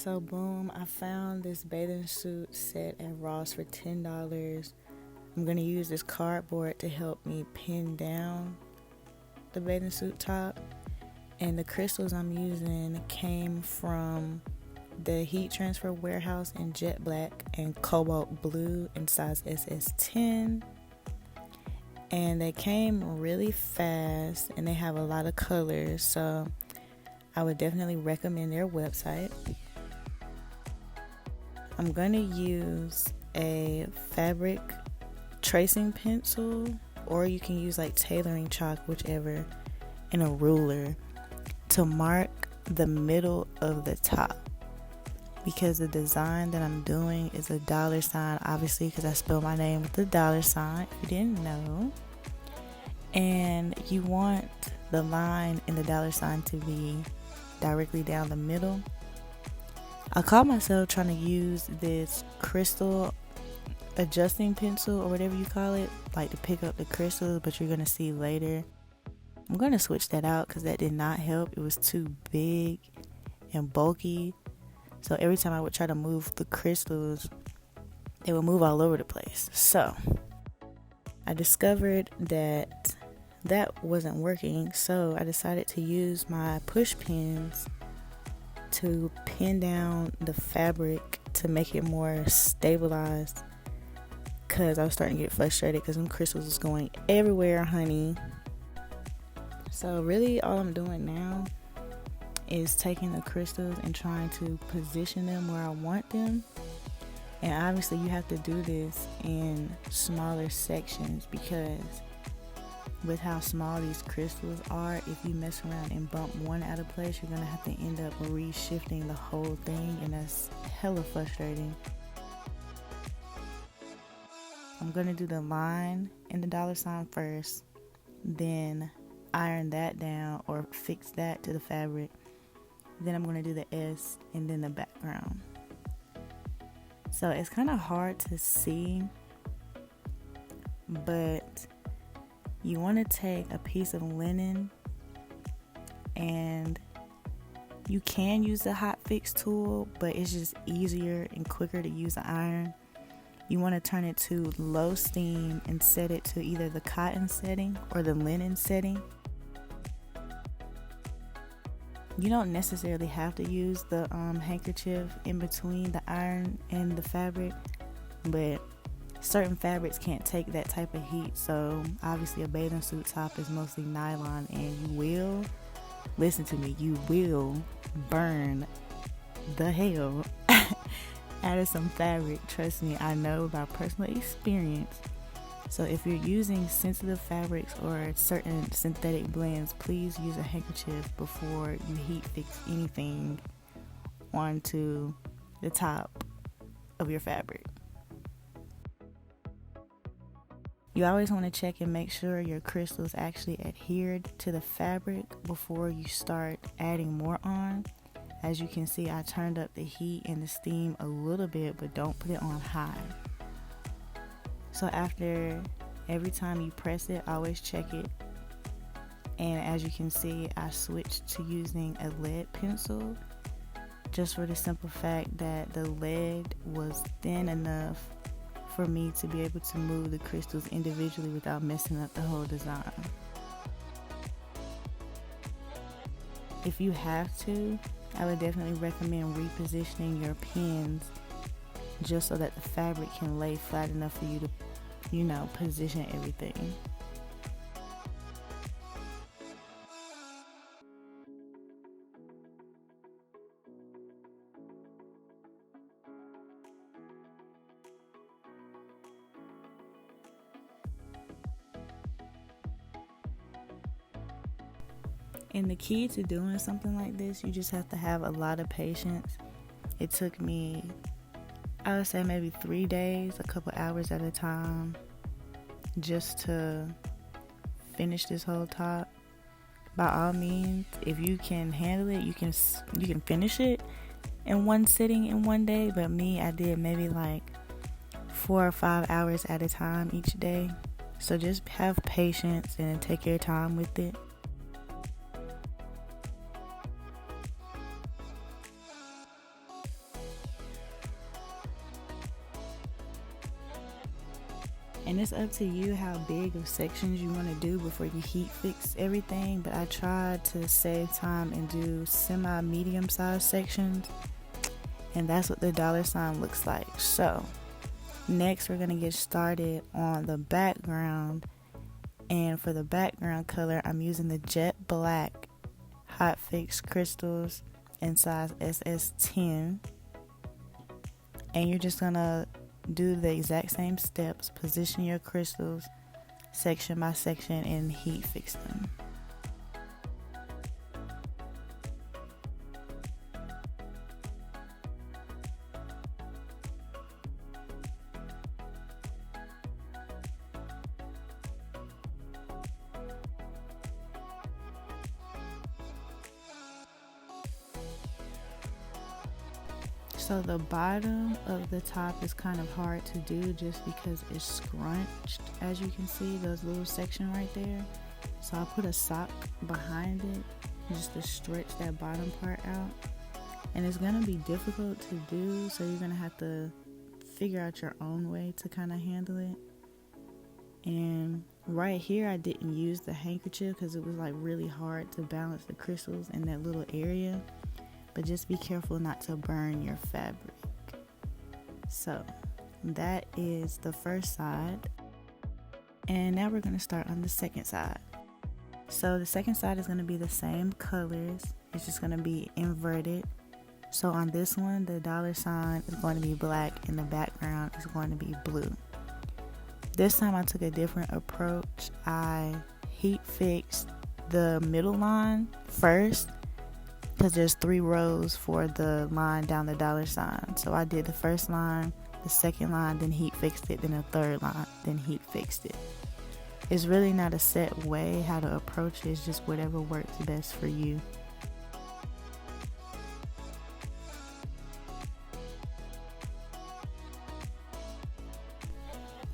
So boom, I found this bathing suit set at Ross for $10. I'm going to use this cardboard to help me pin down the bathing suit top. And the crystals I'm using came from the Heat Transfer Warehouse in jet black and cobalt blue in size SS10. And they came really fast and they have a lot of colors, so I would definitely recommend their website. I'm going to use a fabric tracing pencil, or you can use like tailoring chalk, whichever, and a ruler to mark the middle of the top, because the design that I'm doing is a $, obviously, because I spell my name with the $, if you didn't know. And you want the line in the $, to be directly down the middle. I caught myself trying to use this crystal adjusting pencil, or whatever you call it, like to pick up the crystals, but you're gonna see later I'm gonna switch that out because that did not help. It was too big and bulky, so every time I would try to move the crystals, they would move all over the place. So I discovered that wasn't working, so I decided to use my push pins to pin down the fabric to make it more stabilized, because I was starting to get frustrated because them crystals was going everywhere, honey. So really all I'm doing now is taking the crystals and trying to position them where I want them. And obviously you have to do this in smaller sections, because with how small these crystals are, if you mess around and bump one out of place, you're gonna have to end up reshifting the whole thing, and that's hella frustrating. I'm gonna do the line and the $, first, then iron that down or fix that to the fabric. Then I'm gonna do the S and then the background. So it's kind of hard to see, but you want to take a piece of linen, and you can use the HotFix tool, but it's just easier and quicker to use the iron. You want to turn it to low steam and set it to either the cotton setting or the linen setting. You don't necessarily have to use the handkerchief in between the iron and the fabric, but certain fabrics can't take that type of heat. So obviously a bathing suit top is mostly nylon, and you will, listen to me, you will burn the hell out of some fabric. Trust me, I know by personal experience. So if you're using sensitive fabrics or certain synthetic blends, please use a handkerchief before you heat fix anything onto the top of your fabric. You always want to check and make sure your crystals actually adhered to the fabric before you start adding more on. As you can see, I turned up the heat and the steam a little bit, but don't put it on high. So after every time you press it, always check it. And as you can see, I switched to using a lead pencil, just for the simple fact that the lead was thin enough for me to be able to move the crystals individually without messing up the whole design. If you have to, I would definitely recommend repositioning your pins just so that the fabric can lay flat enough for you to, position everything. And the key to doing something like this, you just have to have a lot of patience. It took me, I would say maybe 3 days, a couple hours at a time, just to finish this whole top. By all means, if you can handle it, you can finish it in one sitting in one day. But me, I did maybe like 4 or 5 hours at a time each day. So just have patience and take your time with it. And it's up to you how big of sections you want to do before you heat fix everything, but I tried to save time and do semi-medium size sections, and that's what the $sign looks like. So next we're going to get started on the background, and for the background color I'm using the jet black HotFix crystals in size SS10, and you're just going to do the exact same steps, position your crystals section by section and heat fix them. So the bottom of the top is kind of hard to do just because it's scrunched, as you can see, those little section right there. So I put a sock behind it just to stretch that bottom part out. And it's gonna be difficult to do, so you're gonna have to figure out your own way to kind of handle it. And right here I didn't use the handkerchief because it was like really hard to balance the crystals in that little area. But just be careful not to burn your fabric. So that is the first side. And now we're going to start on the second side. So the second side is going to be the same colors. It's just going to be inverted. So on this one, the $sign is going to be black and the background is going to be blue. This time I took a different approach. I heat fixed the middle line first, because there's 3 rows for the line down the $sign. So I did the first line, the second line, then heat fixed it, then the third line, then heat fixed it. It's really not a set way how to approach it, it's just whatever works best for you.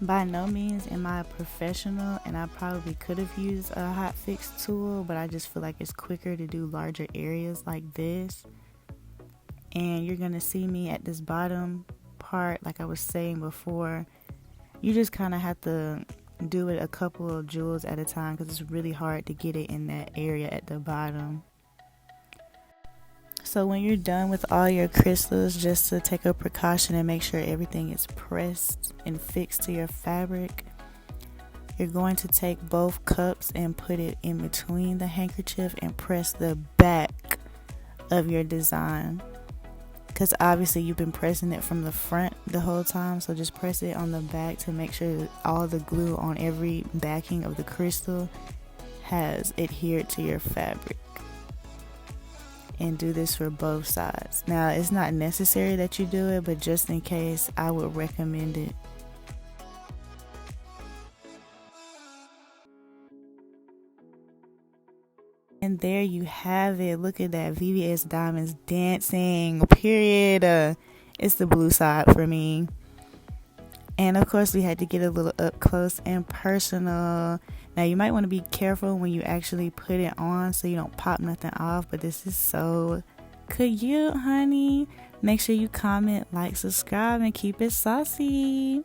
By no means am I a professional, and I probably could have used a HotFix tool, but I just feel like it's quicker to do larger areas like this. And you're going to see me at this bottom part, like I was saying before. You just kind of have to do it a couple of jewels at a time because it's really hard to get it in that area at the bottom. So when you're done with all your crystals, just to take a precaution and make sure everything is pressed and fixed to your fabric, you're going to take both cups and put it in between the handkerchief and press the back of your design. Because obviously you've been pressing it from the front the whole time, so just press it on the back to make sure that all the glue on every backing of the crystal has adhered to your fabric. And do this for both sides. Now, it's not necessary that you do it, but just in case, I would recommend it. And there you have it. Look at that, VVS diamonds dancing, period. It's the blue side for me. And of course, we had to get a little up close and personal. Now, you might want to be careful when you actually put it on so you don't pop nothing off, but this is so cute, honey. Make sure you comment, like, subscribe, and keep it saucy.